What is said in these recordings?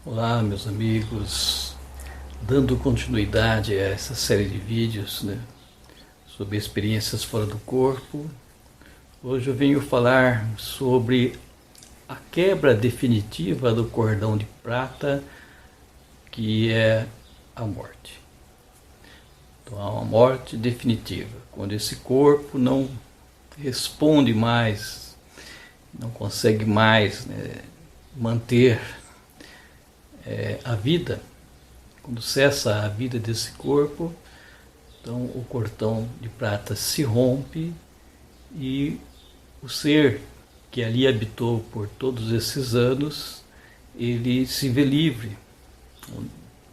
Olá, meus amigos, dando continuidade a essa série de vídeos, sobre experiências fora do corpo. Hoje eu venho falar sobre a quebra definitiva do cordão de prata, que é a morte. Então, há uma morte definitiva, quando esse corpo não responde mais, não consegue mais manter a vida. Quando cessa a vida desse corpo, então o cordão de prata se rompe e o ser que ali habitou por todos esses anos, ele se vê livre,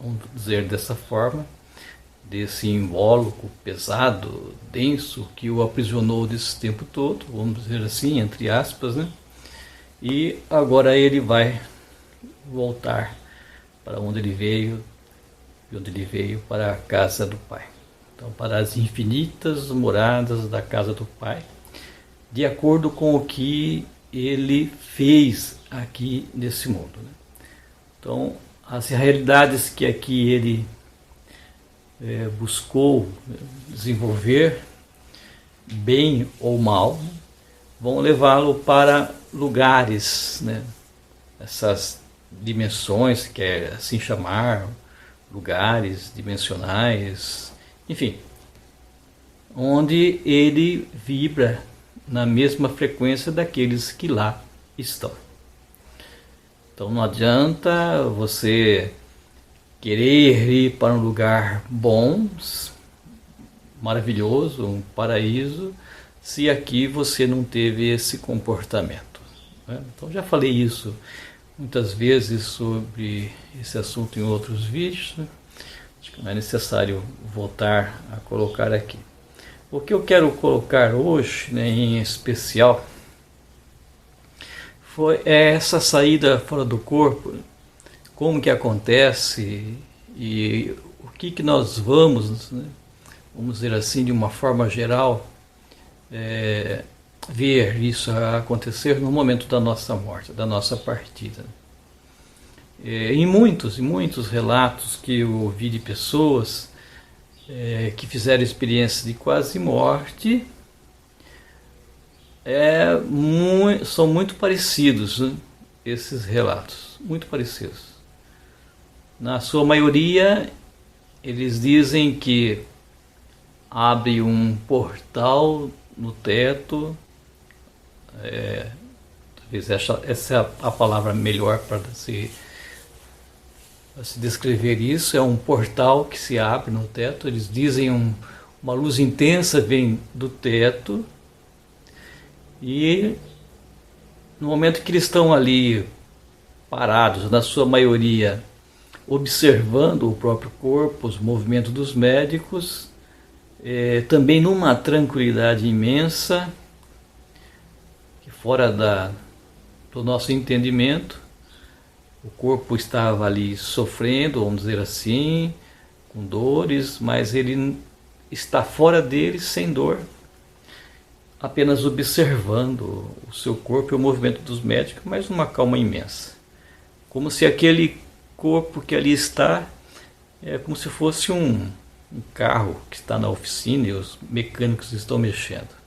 vamos dizer dessa forma, desse invólucro pesado, denso, que o aprisionou desse tempo todo, vamos dizer assim, entre aspas, E agora ele vai voltar para onde ele veio, e onde ele veio para a casa do Pai. Então, para as infinitas moradas da casa do Pai, de acordo com o que ele fez aqui nesse mundo. Então, as realidades que aqui ele buscou desenvolver, bem ou mal, vão levá-lo para lugares, essas dimensões, que é assim chamar, lugares dimensionais, enfim, onde ele vibra na mesma frequência daqueles que lá estão. Então não adianta você querer ir para um lugar bom, maravilhoso, um paraíso, se aqui você não teve esse comportamento. Então já falei isso muitas vezes sobre esse assunto em outros vídeos, Acho que não é necessário voltar a colocar aqui. O que eu quero colocar hoje, em especial, é essa saída fora do corpo, como que acontece e o que nós vamos, vamos dizer assim, de uma forma geral, ver isso acontecer no momento da nossa morte, da nossa partida. Em muitos relatos que eu ouvi de pessoas que fizeram experiências de quase morte, são muito parecidos, esses relatos, muito parecidos. Na sua maioria, eles dizem que abre um portal no teto, talvez essa é a palavra melhor para se descrever isso, é um portal que se abre no teto. Eles dizem uma luz intensa vem do teto, e no momento que eles estão ali parados, na sua maioria, observando o próprio corpo, os movimentos dos médicos, também numa tranquilidade imensa, que fora do nosso entendimento, o corpo estava ali sofrendo, vamos dizer assim, com dores, mas ele está fora dele, sem dor, apenas observando o seu corpo e o movimento dos médicos, mas numa calma imensa. Como se aquele corpo que ali está, como se fosse um carro que está na oficina e os mecânicos estão mexendo.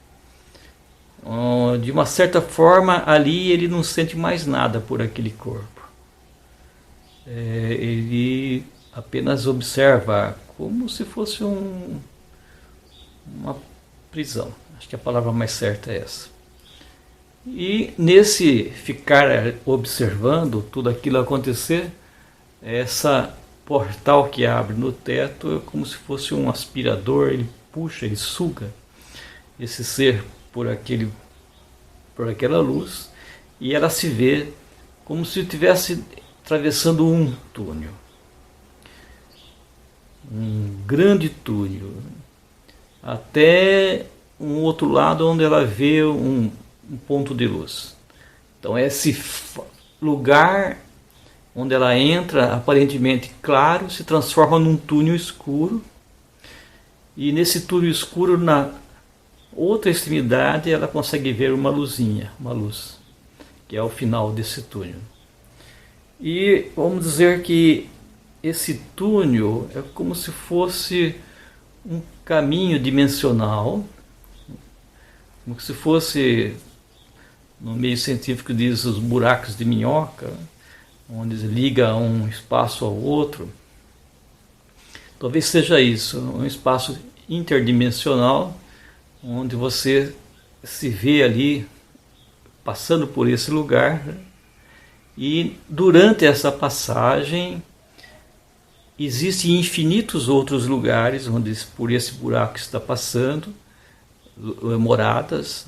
De uma certa forma, ali ele não sente mais nada por aquele corpo. Ele apenas observa como se fosse uma prisão. Acho que a palavra mais certa é essa. E nesse ficar observando tudo aquilo acontecer, essa portal que abre no teto é como se fosse um aspirador, ele puxa, ele suga esse ser por aquela luz, e ela se vê como se estivesse atravessando um túnel, um grande túnel, até um outro lado onde ela vê um ponto de luz. Então esse lugar onde ela entra, aparentemente claro, se transforma num túnel escuro, e nesse túnel escuro, na outra extremidade, ela consegue ver uma luzinha, uma luz, que é o final desse túnel. E vamos dizer que esse túnel é como se fosse um caminho dimensional, como se fosse, no meio científico diz, os buracos de minhoca, onde liga um espaço ao outro. Talvez seja isso, um espaço interdimensional, onde você se vê ali passando por esse lugar, e durante essa passagem existem infinitos outros lugares onde por esse buraco está passando, moradas,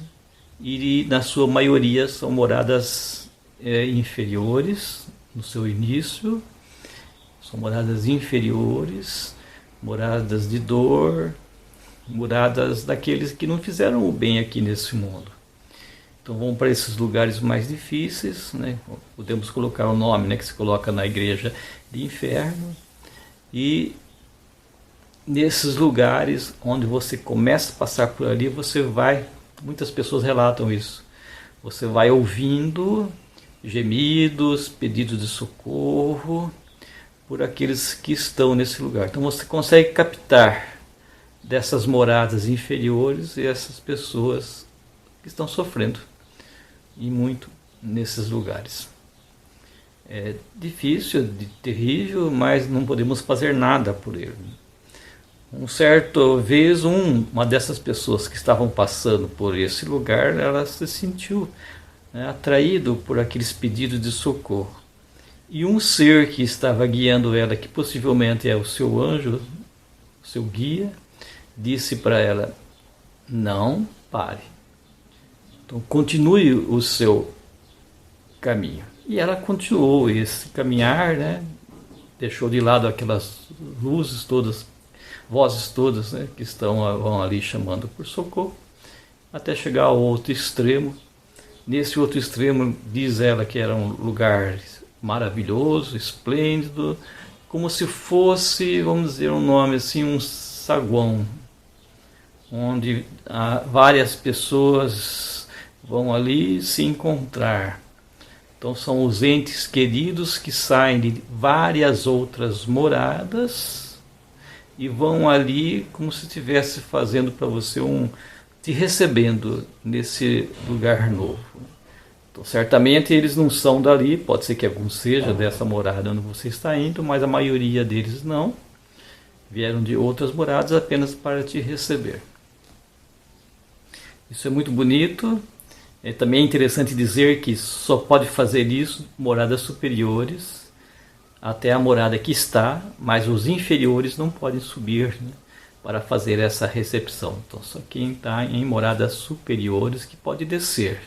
e na sua maioria são moradas inferiores no seu início, são moradas inferiores, moradas de dor, moradas daqueles que não fizeram o bem aqui nesse mundo. Então vão para esses lugares mais difíceis, né? Podemos colocar o nome, né, que se coloca na igreja, de inferno. E nesses lugares onde você começa a passar por ali, você vai, muitas pessoas relatam isso, você vai ouvindo gemidos, pedidos de socorro por aqueles que estão nesse lugar. Então você consegue captar dessas moradas inferiores e essas pessoas que estão sofrendo, e muito nesses lugares. É difícil, terrível, mas não podemos fazer nada por ele. Certa vez, uma dessas pessoas que estavam passando por esse lugar, ela se sentiu, né, atraído por aqueles pedidos de socorro. E um ser que estava guiando ela, que possivelmente é o seu anjo, o seu guia, disse para ela: não pare. Então continue o seu caminho. E ela continuou esse caminhar, né? Deixou de lado aquelas luzes todas, vozes todas, né, que vão ali chamando por socorro, até chegar ao outro extremo. Nesse outro extremo, diz ela que era um lugar maravilhoso, esplêndido, como se fosse, vamos dizer um nome assim, um saguão, onde várias pessoas vão ali se encontrar. Então são os entes queridos que saem de várias outras moradas e vão ali como se estivesse fazendo para você te recebendo nesse lugar novo. Então certamente eles não são dali, pode ser que algum seja dessa morada onde você está indo, mas a maioria deles não. Vieram de outras moradas apenas para te receber. Isso é muito bonito. Também é interessante dizer que só pode fazer isso moradas superiores até a morada que está, mas os inferiores não podem subir, né, para fazer essa recepção. Então só quem está em moradas superiores que pode descer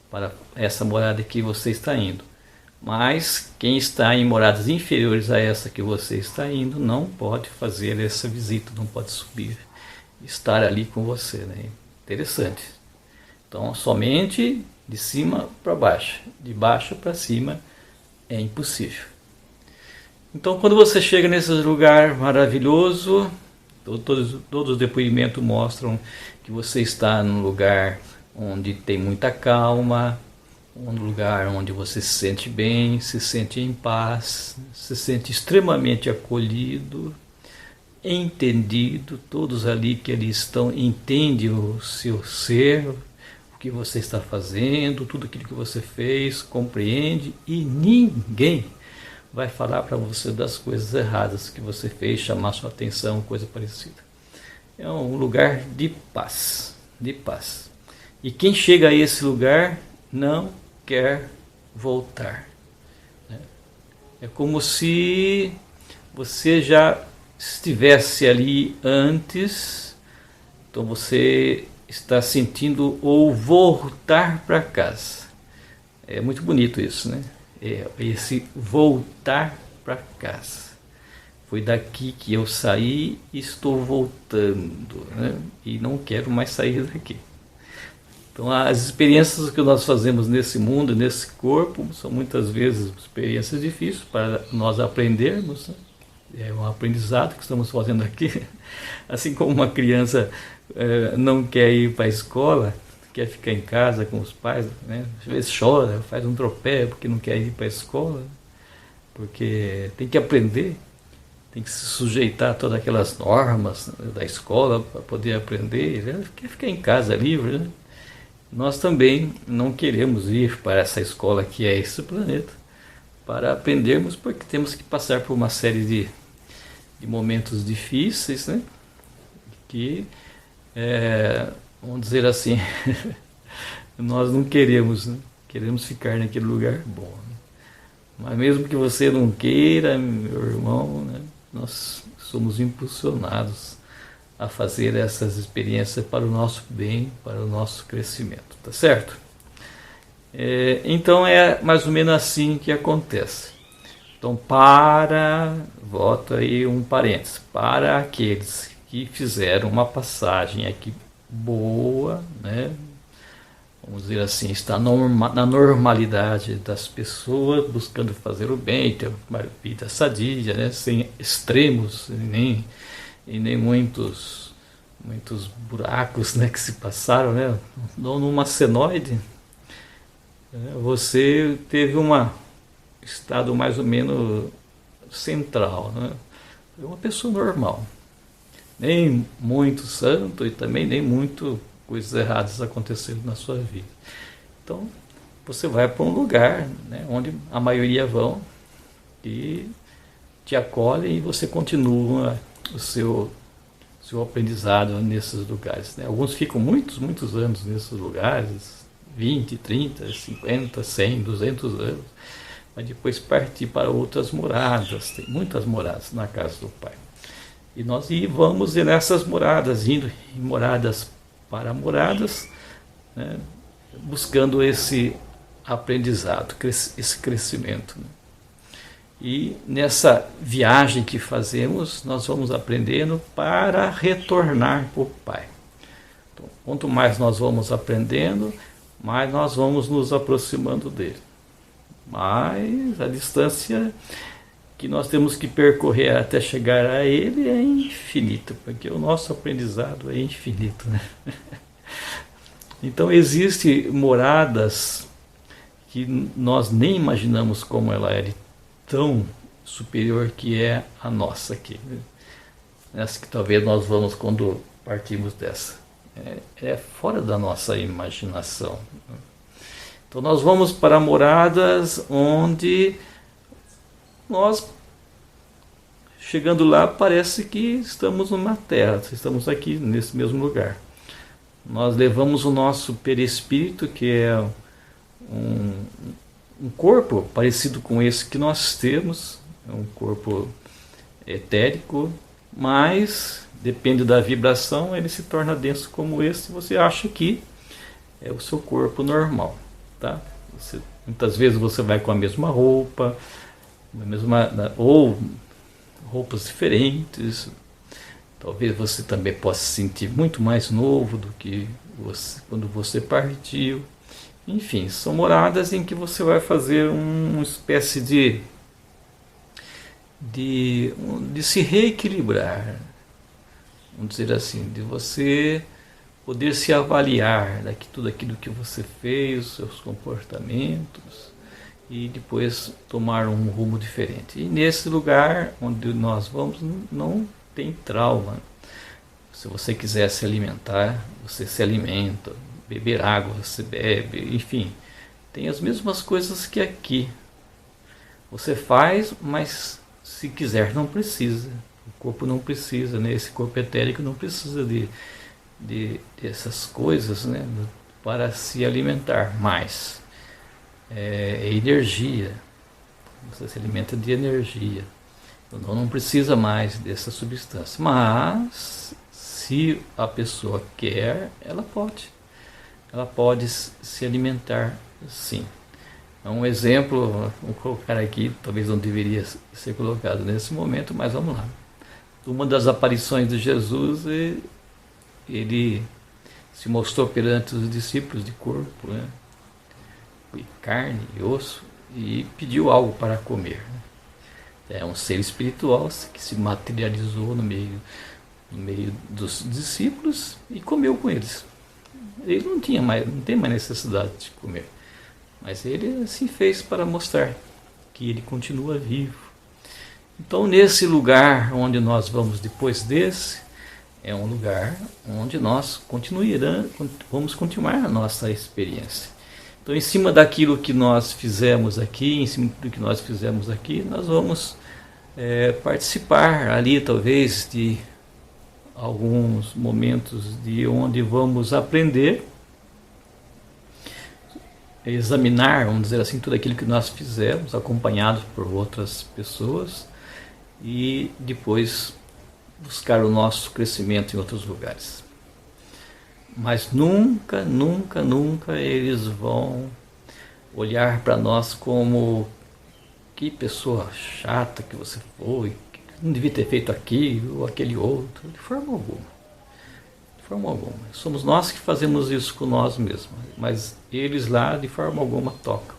para essa morada que você está indo. Mas quem está em moradas inferiores a essa que você está indo não pode fazer essa visita, não pode subir, estar ali com você, né? Interessante. Então, somente de cima para baixo, de baixo para cima é impossível. Então, quando você chega nesse lugar maravilhoso, todos os depoimentos mostram que você está num lugar onde tem muita calma, um lugar onde você se sente bem, se sente em paz, se sente extremamente acolhido, entendido. Todos ali que ali estão entendem o seu ser, o que você está fazendo, tudo aquilo que você fez, compreende, e ninguém vai falar para você das coisas erradas que você fez, chamar sua atenção, coisa parecida. É um lugar de paz, de paz. E quem chega a esse lugar não quer voltar. É como se você já estivesse ali antes, então você está sentindo ou voltar para casa. É muito bonito isso, né? Esse voltar para casa. Foi daqui que eu saí e estou voltando, né? E não quero mais sair daqui. Então as experiências que nós fazemos nesse mundo, nesse corpo, são muitas vezes experiências difíceis para nós aprendermos, né? É um aprendizado que estamos fazendo aqui. Assim como uma criança não quer ir para a escola, quer ficar em casa com os pais, né? Às vezes chora, faz um tropé porque não quer ir para a escola. porque tem que aprender, tem que se sujeitar a todas aquelas normas, né, da escola para poder aprender, né? Quer ficar em casa livre, né? Nós também não queremos ir para essa escola que é esse planeta para aprendermos, porque temos que passar por uma série de momentos difíceis, né? Que, vamos dizer assim, nós não queremos, né? Queremos ficar naquele lugar bom, né? Mas mesmo que você não queira, meu irmão, né? Nós somos impulsionados a fazer essas experiências para o nosso bem, para o nosso crescimento, tá certo? Então é mais ou menos assim que acontece. Então, volta aí um parênteses, para aqueles que fizeram uma passagem aqui boa, né? Vamos dizer assim, está na normalidade das pessoas, buscando fazer o bem, ter uma vida sadia, né? Sem extremos, e nem muitos buracos, né, que se passaram, né? Numa senoide, você teve um estado mais ou menos central, né? É uma pessoa normal, nem muito santo e também nem muito coisas erradas acontecendo na sua vida. Então você vai para um lugar, né, onde a maioria vão e te acolhem, e você continua o seu aprendizado nesses lugares, né? Alguns ficam muitos anos nesses lugares, 20, 30, 50, 100, 200 anos, mas depois partir para outras moradas. Tem muitas moradas na casa do Pai. E nós vamos nessas moradas, indo em moradas para moradas, né, buscando esse aprendizado, esse crescimento, né? E nessa viagem que fazemos, nós vamos aprendendo para retornar para o Pai. Então, quanto mais nós vamos aprendendo, mais nós vamos nos aproximando dele. Mas a distância que nós temos que percorrer até chegar a ele é infinita, porque o nosso aprendizado é infinito, né? Então existem moradas que nós nem imaginamos como ela é tão superior que é a nossa aqui, né? Essa que talvez nós vamos quando partimos dessa. É fora da nossa imaginação. Então nós vamos para moradas onde nós, chegando lá, parece que estamos numa terra, estamos aqui nesse mesmo lugar. Nós levamos o nosso perispírito, que é um corpo parecido com esse que nós temos, é um corpo etérico, mas depende da vibração, ele se torna denso como esse, você acha que é o seu corpo normal, tá? Muitas vezes você vai com a mesma roupa, ou roupas diferentes. Talvez você também possa se sentir muito mais novo do que quando você partiu. Enfim, são moradas em que você vai fazer uma espécie de se reequilibrar, vamos dizer assim, de você poder se avaliar tudo aquilo que você fez, os seus comportamentos, e depois tomar um rumo diferente. E nesse lugar onde nós vamos não tem trauma. Se você quiser se alimentar, você se alimenta, beber água, você bebe, enfim, tem as mesmas coisas que aqui. Você faz, mas se quiser não precisa. O corpo não precisa, né? Esse corpo etérico não precisa dessas coisas, né, para se alimentar mais. É energia, você se alimenta de energia, então não precisa mais dessa substância, mas se a pessoa quer, ela pode se alimentar, sim. É um exemplo, vou colocar aqui, talvez não deveria ser colocado nesse momento, mas vamos lá. Uma das aparições de Jesus, ele se mostrou perante os discípulos de corpo, né, e carne e osso, e pediu algo para comer. É um ser espiritual que se materializou no meio dos discípulos e comeu com eles. Ele não tem mais necessidade de comer, mas ele assim fez para mostrar que ele continua vivo. Então, nesse lugar onde nós vamos depois desse, é um lugar onde nós vamos continuar a nossa experiência. Então, em cima daquilo que nós fizemos aqui, nós vamos participar ali, talvez, de alguns momentos de onde vamos aprender, examinar, vamos dizer assim, tudo aquilo que nós fizemos, acompanhados por outras pessoas, e depois buscar o nosso crescimento em outros lugares. Mas nunca, nunca, nunca eles vão olhar para nós como: que pessoa chata que você foi, que não devia ter feito aquilo ou aquele outro. De forma alguma. De forma alguma. Somos nós que fazemos isso com nós mesmos, mas eles lá de forma alguma tocam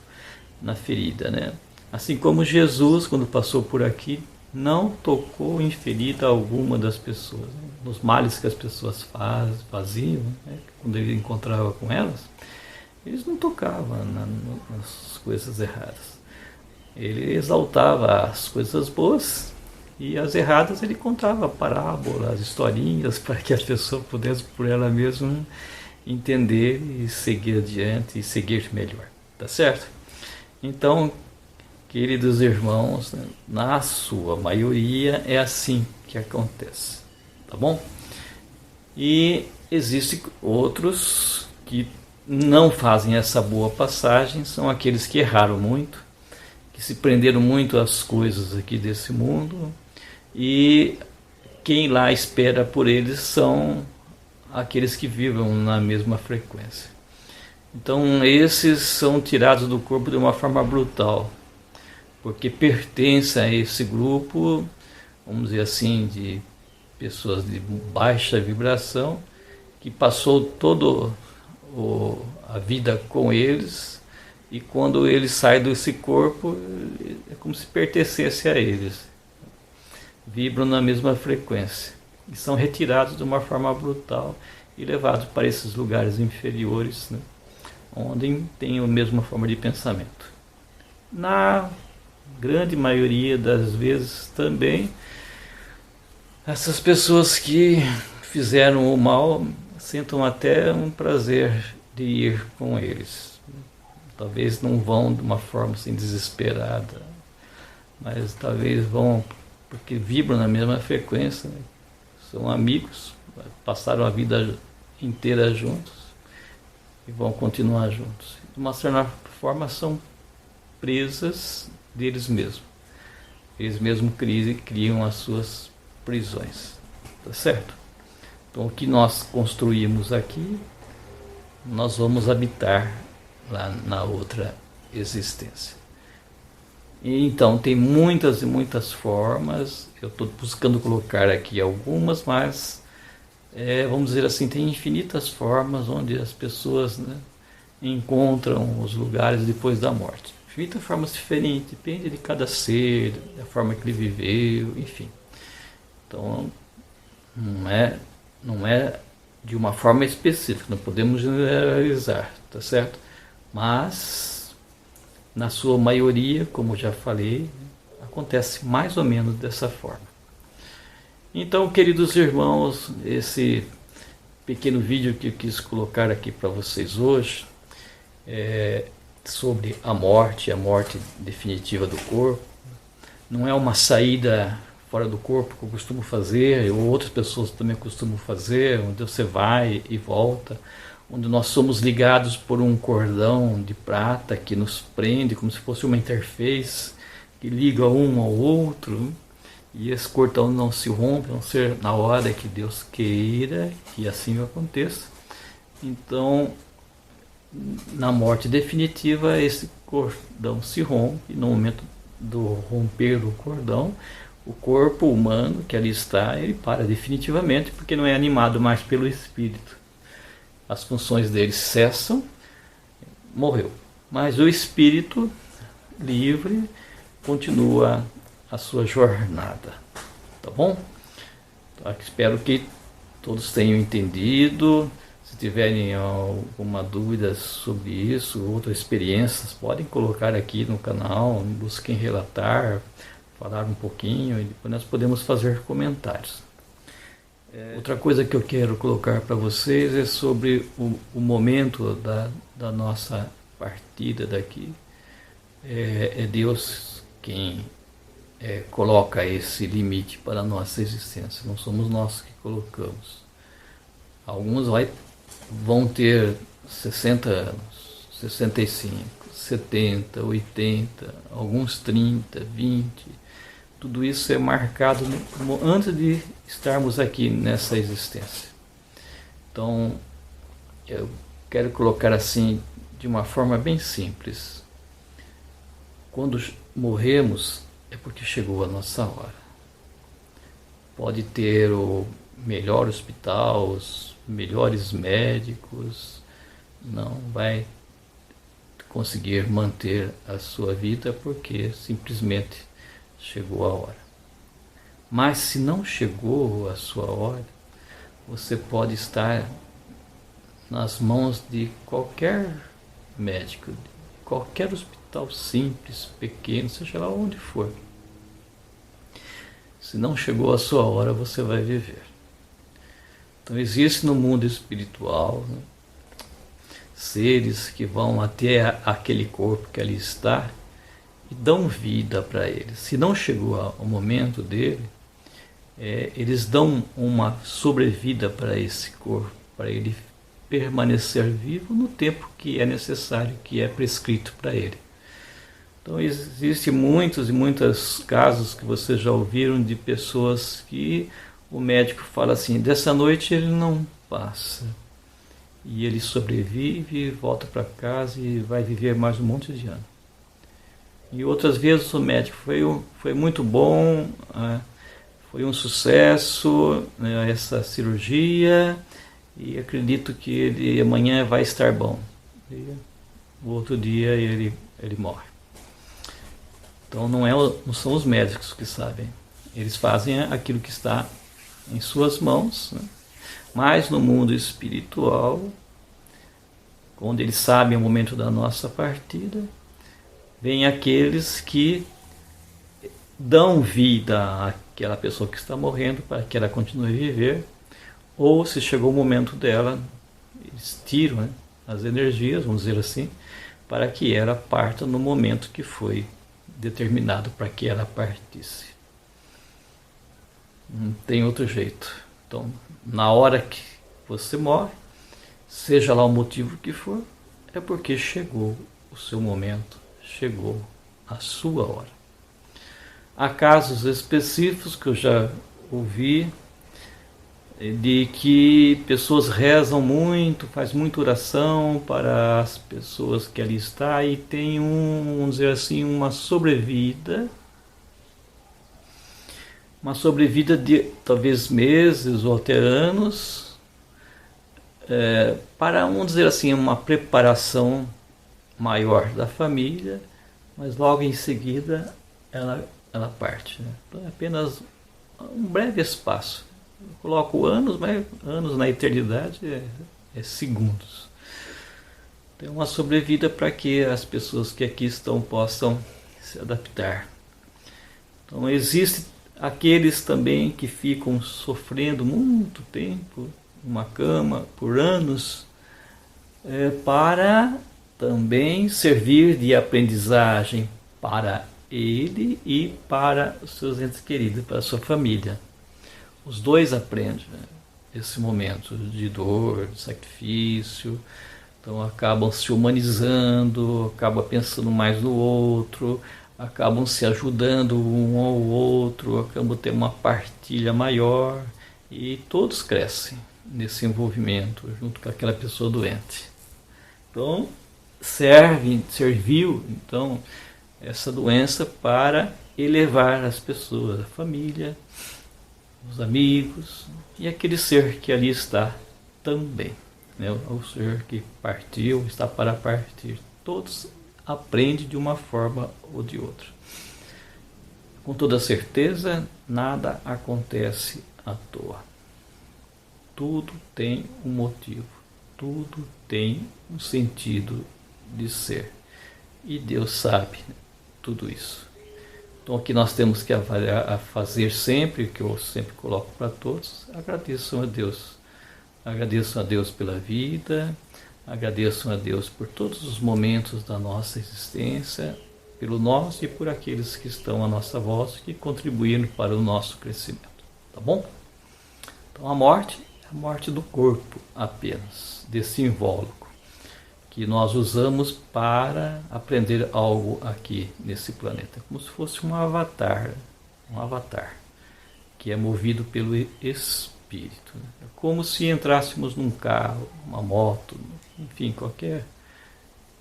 na ferida, né? Assim como Jesus, quando passou por aqui, não tocou em ferida alguma das pessoas, né? Nos males que as pessoas faziam, né? Quando ele encontrava com elas, eles não tocavam nas coisas erradas. Ele exaltava as coisas boas e as erradas ele contava parábolas, historinhas, para que a pessoa pudesse por ela mesma entender e seguir adiante e seguir melhor. Tá certo? Então, queridos irmãos, na sua maioria é assim que acontece, tá bom? E existem outros que não fazem essa boa passagem, são aqueles que erraram muito, que se prenderam muito às coisas aqui desse mundo, e quem lá espera por eles são aqueles que vivem na mesma frequência. Então esses são tirados do corpo de uma forma brutal, porque pertence a esse grupo, vamos dizer assim, de pessoas de baixa vibração, que passou toda a vida com eles, e quando eles saem desse corpo, é como se pertencesse a eles. Vibram na mesma frequência, e são retirados de uma forma brutal e levados para esses lugares inferiores, né, onde têm a mesma forma de pensamento. Na grande maioria das vezes também, essas pessoas que fizeram o mal sentam até um prazer de ir com eles. Talvez não vão de uma forma assim desesperada, mas talvez vão porque vibram na mesma frequência, né? São amigos, passaram a vida inteira juntos e vão continuar juntos. De uma certa forma são presas deles mesmos. Eles mesmos criam as suas prisões. Tá certo? Então o que nós construímos aqui, nós vamos habitar lá na outra existência. E então tem muitas e muitas formas, eu estou buscando colocar aqui algumas, mas vamos dizer assim, tem infinitas formas onde as pessoas, né, encontram os lugares depois da morte. Infinitas formas diferentes, depende de cada ser, da forma que ele viveu, enfim. Então não é de uma forma específica, não podemos generalizar, tá certo? Mas na sua maioria, como já falei, acontece mais ou menos dessa forma. Então, queridos irmãos, esse pequeno vídeo que eu quis colocar aqui para vocês hoje sobre a morte definitiva do corpo. Não é uma saída fora do corpo que eu costumo fazer, ou outras pessoas também costumam fazer, onde você vai e volta, onde nós somos ligados por um cordão de prata que nos prende, como se fosse uma interface que liga um ao outro, e esse cordão não se rompe, a não ser na hora que Deus queira que assim aconteça. Então, na morte definitiva, esse cordão se rompe, e no momento do romper do cordão, o corpo humano que ali está, ele para definitivamente, porque não é animado mais pelo espírito. As funções dele cessam, morreu. Mas o espírito livre continua a sua jornada. Tá bom? Então, espero que todos tenham entendido. Se tiverem alguma dúvida sobre isso, outras experiências, podem colocar aqui no canal, busquem relatar, falar um pouquinho e depois nós podemos fazer comentários. Outra coisa que eu quero colocar para vocês é sobre o momento da nossa partida daqui. É Deus quem coloca esse limite para a nossa existência, não somos nós que colocamos. Alguns vão ter 60 anos, 65, 70, 80, alguns 30, 20. Tudo isso é marcado antes de estarmos aqui nessa existência. Então, eu quero colocar assim, de uma forma bem simples. Quando morremos, é porque chegou a nossa hora. Pode ter o melhor hospital, os melhores médicos, não vai conseguir manter a sua vida porque simplesmente chegou a hora. Mas se não chegou a sua hora, você pode estar nas mãos de qualquer médico, de qualquer hospital simples, pequeno, seja lá onde for. Se não chegou a sua hora, você vai viver. Então existe no mundo espiritual, né, seres que vão até aquele corpo que ali está e dão vida para ele. Se não chegou o momento dele, eles dão uma sobrevida para esse corpo, para ele permanecer vivo no tempo que é necessário, que é prescrito para ele. Então existem muitos e muitos casos que vocês já ouviram de pessoas que o médico fala assim, dessa noite ele não passa. E ele sobrevive, volta para casa e vai viver mais um monte de anos. E outras vezes o médico foi muito bom, foi um sucesso, né, essa cirurgia, e acredito que ele amanhã vai estar bom. E o outro dia ele morre. Então não são os médicos que sabem, eles fazem aquilo que está em suas mãos, né? Mas no mundo espiritual, quando eles sabem o momento da nossa partida, vem aqueles que dão vida àquela pessoa que está morrendo para que ela continue a viver, ou se chegou o momento dela, eles tiram, né, as energias, vamos dizer assim, para que ela parta no momento que foi determinado para que ela partisse. Não tem outro jeito. Então, na hora que você morre, seja lá o motivo que for, é porque chegou o seu momento, chegou a sua hora. Há casos específicos que eu já ouvi de que pessoas rezam muito, faz muita oração para as pessoas que ali estão e tem vamos dizer assim, uma sobrevida de talvez meses ou até anos, para, vamos dizer assim, uma preparação maior da família, mas logo em seguida ela parte, né? Então é apenas um breve espaço. Eu coloco anos, mas anos na eternidade é segundos. Tem uma sobrevida para que as pessoas que aqui estão possam se adaptar. Então existem aqueles também que ficam sofrendo muito tempo numa cama por anos, para também servir de aprendizagem para ele e para os seus entes queridos, para a sua família. Os dois aprendem, né, esse momento de dor, de sacrifício, então acabam se humanizando, acabam pensando mais no outro, acabam se ajudando um ao outro, acabam tendo uma partilha maior e todos crescem nesse envolvimento junto com aquela pessoa doente. Então serviu então essa doença para elevar as pessoas, a família, os amigos e aquele ser que ali está também, né? O ser que partiu, está para partir. Todos aprendem de uma forma ou de outra. Com toda certeza, nada acontece à toa. Tudo tem um motivo. Tudo tem um sentido de ser. E Deus sabe, né, tudo isso. Então o que nós temos que avaliar, a fazer sempre, que eu sempre coloco para todos, agradeçam a Deus. Agradeçam a Deus pela vida, agradeçam a Deus por todos os momentos da nossa existência, pelo nosso e por aqueles que estão à nossa volta, que contribuíram para o nosso crescimento. Tá bom? Então a morte é a morte do corpo apenas, desse invólucro, que nós usamos para aprender algo aqui nesse planeta, como se fosse um avatar, que é movido pelo espírito. É como se entrássemos num carro, uma moto, enfim, qualquer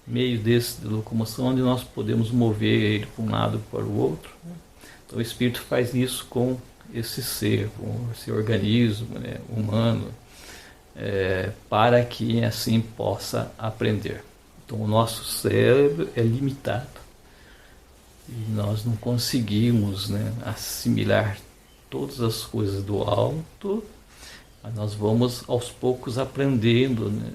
meio desse de locomoção onde nós podemos mover ele para um lado para o outro. Então o espírito faz isso com esse ser, com esse organismo, né, humano, para que assim possa aprender. Então o nosso cérebro é limitado e nós não conseguimos, né, assimilar todas as coisas do alto, mas nós vamos aos poucos aprendendo, né,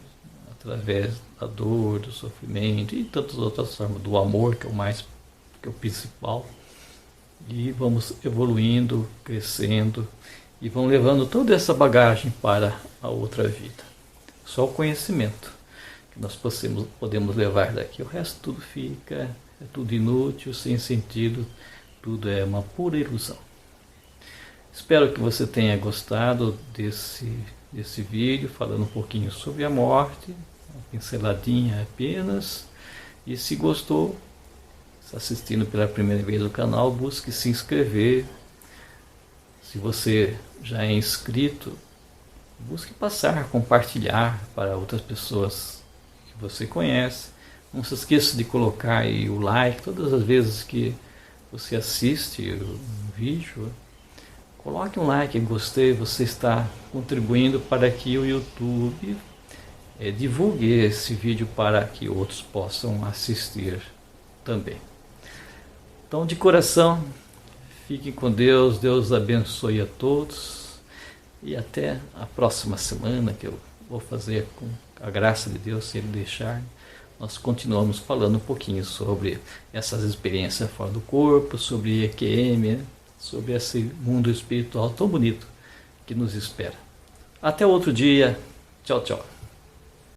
através da dor, do sofrimento e tantas outras formas, do amor, que é o principal, e vamos evoluindo, crescendo e vão levando toda essa bagagem para a outra vida. Só o conhecimento que nós podemos levar daqui, o resto tudo fica, é tudo inútil, sem sentido, tudo é uma pura ilusão. Espero que você tenha gostado desse vídeo, falando um pouquinho sobre a morte, uma pinceladinha apenas, e se gostou, está assistindo pela primeira vez no canal, busque se inscrever. Se você já é inscrito, busque passar, compartilhar para outras pessoas que você conhece. Não se esqueça de colocar aí o like todas as vezes que você assiste o vídeo. Coloque um like, gostei, você está contribuindo para que o YouTube divulgue esse vídeo para que outros possam assistir também. Então, de coração, fiquem com Deus, Deus abençoe a todos e até a próxima semana, que eu vou fazer com a graça de Deus, se Ele deixar. Nós continuamos falando um pouquinho sobre essas experiências fora do corpo, sobre EQM, né? Sobre esse mundo espiritual tão bonito que nos espera. Até outro dia. Tchau, tchau.